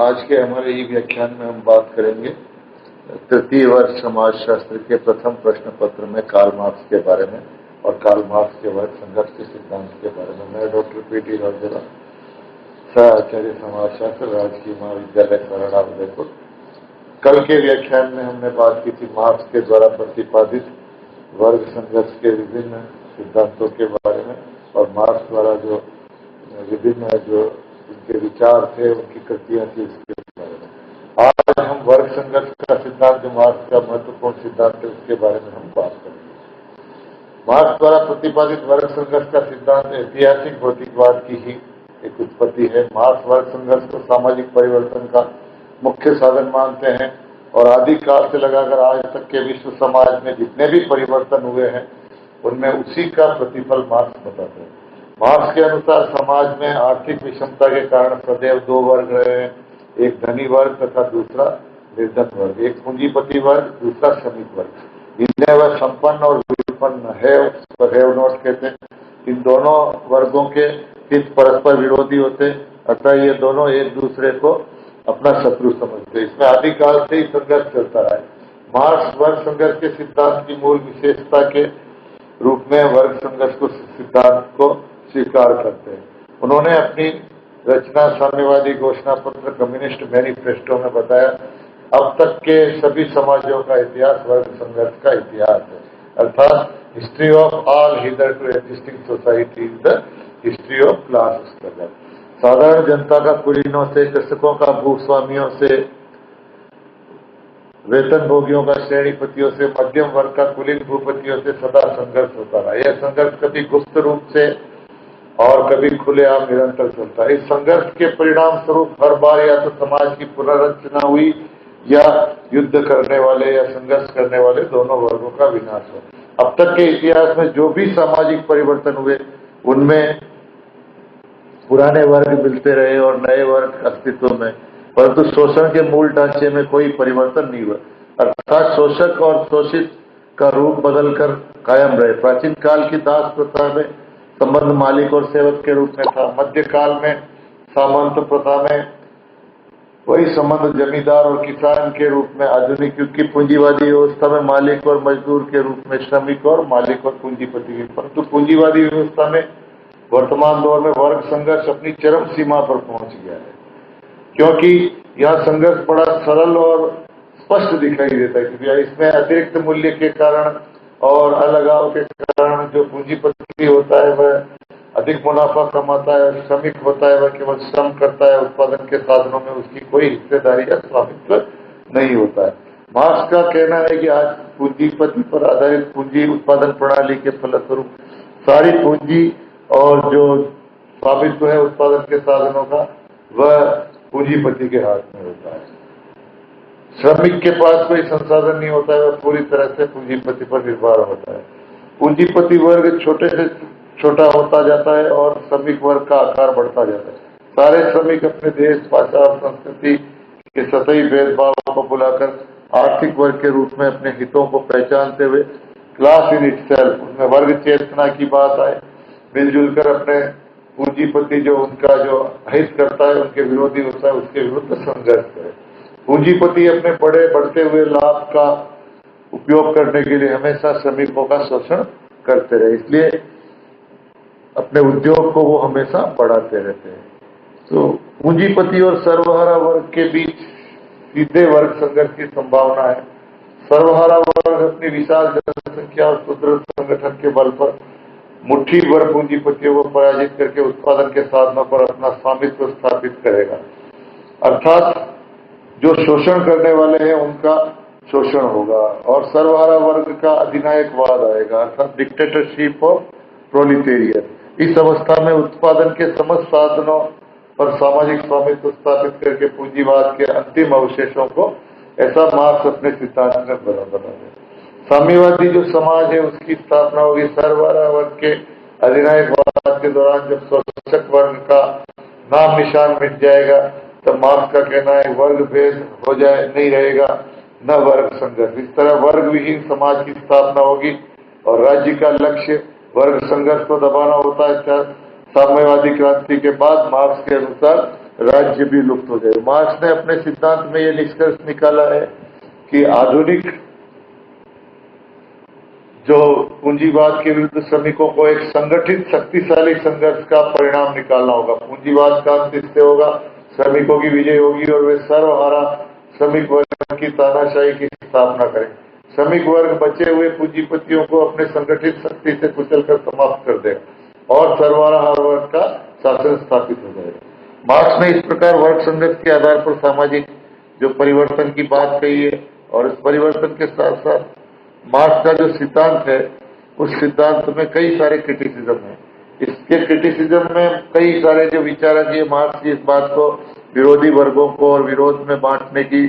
आज के हमारे ई व्याख्यान में हम बात करेंगे तृतीय वर्ष समाजशास्त्र के प्रथम प्रश्न पत्र में कार्ल मार्क्स के बारे में और कार्ल मार्क्स के वर्ग संघर्ष के सिद्धांत के बारे में। मैं डॉक्टर पी.टी. राजेला, सह आचार्य समाजशास्त्र, राजकीय महाविद्यालय खरड़ा, उदयपुर। कल के व्याख्यान में हमने बात की थी मार्क्स के द्वारा प्रतिपादित वर्ग संघर्ष के विभिन्न सिद्धांतों के बारे में और मार्क्स द्वारा जो विभिन्न जो उनके विचार थे, उनकी कृतियां थी, उसके बारे में। आज हम वर्ग संघर्ष का सिद्धांत, जो मार्क्स का महत्वपूर्ण सिद्धांत है, उसके बारे में हम बात करेंगे। मार्क्स द्वारा प्रतिपादित वर्ग संघर्ष का सिद्धांत ऐतिहासिक भौतिकवाद की ही एक उत्पत्ति है। मार्क्स वर्ग संघर्ष को सामाजिक परिवर्तन का मुख्य साधन मानते हैं और आदिकाल से लगाकर आज तक के विश्व समाज में जितने भी परिवर्तन हुए हैं, उनमें उसी का प्रतिफल मार्क्स बताते हैं। मार्क्स के अनुसार समाज में आर्थिक विषमता के कारण सदैव दो वर्ग रहे हैं, एक धनी वर्ग तथा दूसरा निर्धन वर्ग, एक पूंजीपति वर्ग, दूसरा श्रमिक वर्ग। इन्हें वह संपन्न और विपन्न हैव नॉट कहते हैं। इन दोनों वर्गों के हित परस्पर विरोधी होते, अतः ये दोनों एक दूसरे को अपना शत्रु समझते। इसमें आदिकाल से ही संघर्ष चलता रहा है। मार्क्स वर्ग संघर्ष के सिद्धांत की मूल विशेषता के रूप में वर्ग संघर्ष को सिद्धांत को स्वीकार करते हैं। उन्होंने अपनी रचना साम्यवादी घोषणा पत्र कम्युनिस्ट मैनिफेस्टो में बताया, अब तक के सभी समाजों का इतिहास वर्ग संघर्ष का इतिहास है, अर्थात history of all hitherto existing society is the history of class struggle. साधारण जनता का कुलीनों से, कृषकों का भूस्वामियों से, वेतन भोगियों का श्रेणीपतियों से, मध्यम वर्ग का कुलीन भूपतियों से सदा संघर्ष होता रहा। यह संघर्ष कभी गुप्त रूप से और कभी खुलेआम निरंतर चलता है। इस संघर्ष के परिणाम स्वरूप हर बार या तो समाज की पुनर्रचना हुई या युद्ध करने वाले या संघर्ष करने वाले दोनों वर्गों का विनाश हुआ। अब तक के इतिहास में जो भी सामाजिक परिवर्तन हुए, उनमें पुराने वर्ग मिलते रहे और नए वर्ग अस्तित्व में, परंतु शोषण के मूल ढांचे में कोई परिवर्तन नहीं हुआ, अर्थात शोषक और शोषित का रूप बदलकर कायम रहे। प्राचीन काल की दास प्रथा में संबंध मालिक और सेवक के रूप में था। मध्यकाल में सामंत प्रथा में वही संबंध जमींदार और किसान के रूप में। आधुनिक युग की पूंजीवादी व्यवस्था में मालिक और मजदूर के रूप में, श्रमिक और मालिक और पूंजीपति की। परंतु पूंजीवादी व्यवस्था में वर्तमान दौर में वर्ग संघर्ष अपनी चरम सीमा पर पहुंच गया है, क्योंकि यह संघर्ष बड़ा सरल और स्पष्ट दिखाई देता है, क्योंकि इसमें अतिरिक्त मूल्य के कारण और अलगाव के कारण जो पूंजीपति होता है वह अधिक मुनाफा कमाता है, श्रमिक होता है वह केवल श्रम करता है, उत्पादन के साधनों में उसकी कोई हिस्सेदारी या स्वामित्व नहीं होता है। मार्क्स का कहना है कि आज पूंजीपति पर आधारित पूंजी उत्पादन प्रणाली के फलस्वरूप सारी पूंजी और जो स्वामित्व है उत्पादन के साधनों का, वह पूंजीपति के हाथ में होता है। श्रमिक के पास कोई संसाधन नहीं होता है, वह पूरी तरह से पूंजीपति पर निर्भर होता है। पूंजीपति वर्ग छोटे से छोटा होता जाता है और श्रमिक वर्ग का आकार बढ़ता जाता है। सारे श्रमिक अपने देश, भाषा और संस्कृति के सतही भेदभाव को भुलाकर आर्थिक वर्ग के रूप में अपने हितों को पहचानते हुए क्लास इन इटसेल्फ, उसमें वर्ग चेतना की बात आए, मिलजुल कर अपने पूंजीपति जो उनका जो हित करता है, उनके विरोधी होता है, उसके विरुद्ध संघर्ष करे। पूंजीपति अपने बड़े बढ़ते हुए लाभ का उपयोग करने के लिए हमेशा श्रमिकों का शोषण करते रहे, इसलिए अपने उद्योग को वो हमेशा बढ़ाते रहते हैं। तो पूंजीपति और सर्वहारा वर्ग के बीच सीधे वर्ग संघर्ष की संभावना है। सर्वहारा वर्ग अपनी विशाल जनसंख्या और सुदृढ़ संगठन के बल पर मुट्ठी भर पूंजीपतियों को पराजित करके उत्पादन के साधनों पर अपना स्वामित्व स्थापित करेगा, अर्थात जो शोषण करने वाले हैं उनका शोषण होगा और सर्वहारा वर्ग का अधिनायकवाद आएगा, अर्थात डिक्टेटरशिप ऑफ प्रोलिटेरियट। इस अवस्था में उत्पादन के समस्त साधनों पर सामाजिक स्वामित्व स्थापित करके पूंजीवाद के अंतिम अवशेषों को, ऐसा मार्क्स अपने सिद्धांत में बना है। साम्यवादी जो समाज है उसकी स्थापना होगी सर्वहारा वर्ग के अधिनायकवाद के दौरान, जब शोषक वर्ग का नाम निशान मिट जाएगा, तब मार्क्स का कहना है वर्ग भेद हो जाए, नहीं रहेगा, न वर्ग संघर्ष। इस तरह वर्ग विहीन समाज की स्थापना होगी और राज्य का लक्ष्य वर्ग संघर्ष को दबाना होता है। साम्यवादी क्रांति के बाद मार्क्स के अनुसार राज्य भी लुप्त हो जाए। मार्क्स ने अपने सिद्धांत में यह निष्कर्ष निकाला है कि आधुनिक जो पूंजीवाद के विरुद्ध श्रमिकों को एक संगठित शक्तिशाली संघर्ष का परिणाम निकालना होगा। पूंजीवाद का अंत इससे होगा, श्रमिकों की विजय होगी और वे सर्वहारा श्रमिक वर्ग की तानाशाही की स्थापना करें। श्रमिक वर्ग बचे हुए पूंजीपतियों को अपने संगठित शक्ति से कुचलकर समाप्त कर देगा और सर्वहारा वर्ग का शासन स्थापित हो जाएगा। मार्क्स ने इस प्रकार वर्ग संघर्ष के आधार पर सामाजिक जो परिवर्तन की बात कही है, और इस परिवर्तन के साथ साथ मार्क्स का जो सिद्धांत है उस सिद्धांत में कई सारे क्रिटिसिज्म है। इसके क्रिटिसिज्म में कई सारे जो विचारक ये मार्क्स की इस बात को विरोधी वर्गों को और विरोध में बांटने की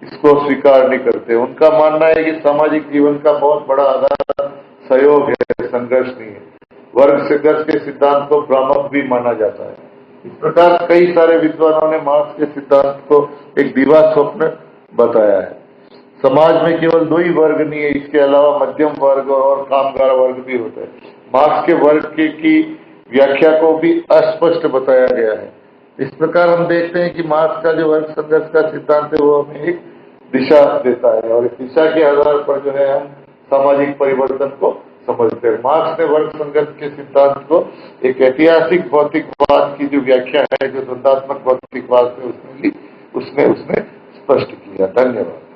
इसको स्वीकार नहीं करते। उनका मानना है कि सामाजिक जीवन का बहुत बड़ा आधार सहयोग है, संघर्ष नहीं है। वर्ग संघर्ष के सिद्धांत को भ्रामक भी माना जाता है। इस प्रकार कई सारे विद्वानों ने मार्क्स के सिद्धांत को एक दिवा स्वप्न बताया है। समाज में केवल दो ही वर्ग नहीं है, इसके अलावा मध्यम वर्ग और कामगार वर्ग भी होता है। मार्क्स के वर्ग की व्याख्या को भी अस्पष्ट बताया गया है। इस प्रकार हम देखते हैं कि मार्क्स का जो वर्ग संघर्ष का सिद्धांत है वो हमें एक दिशा देता है, और इस दिशा के आधार पर जो है हम सामाजिक परिवर्तन को समझते हैं। मार्क्स ने वर्ग संघर्ष के सिद्धांत को एक ऐतिहासिक भौतिकवाद की जो व्याख्या है, जो द्वंद्वात्मक भौतिकवाद से उसने स्पष्ट किया। धन्यवाद।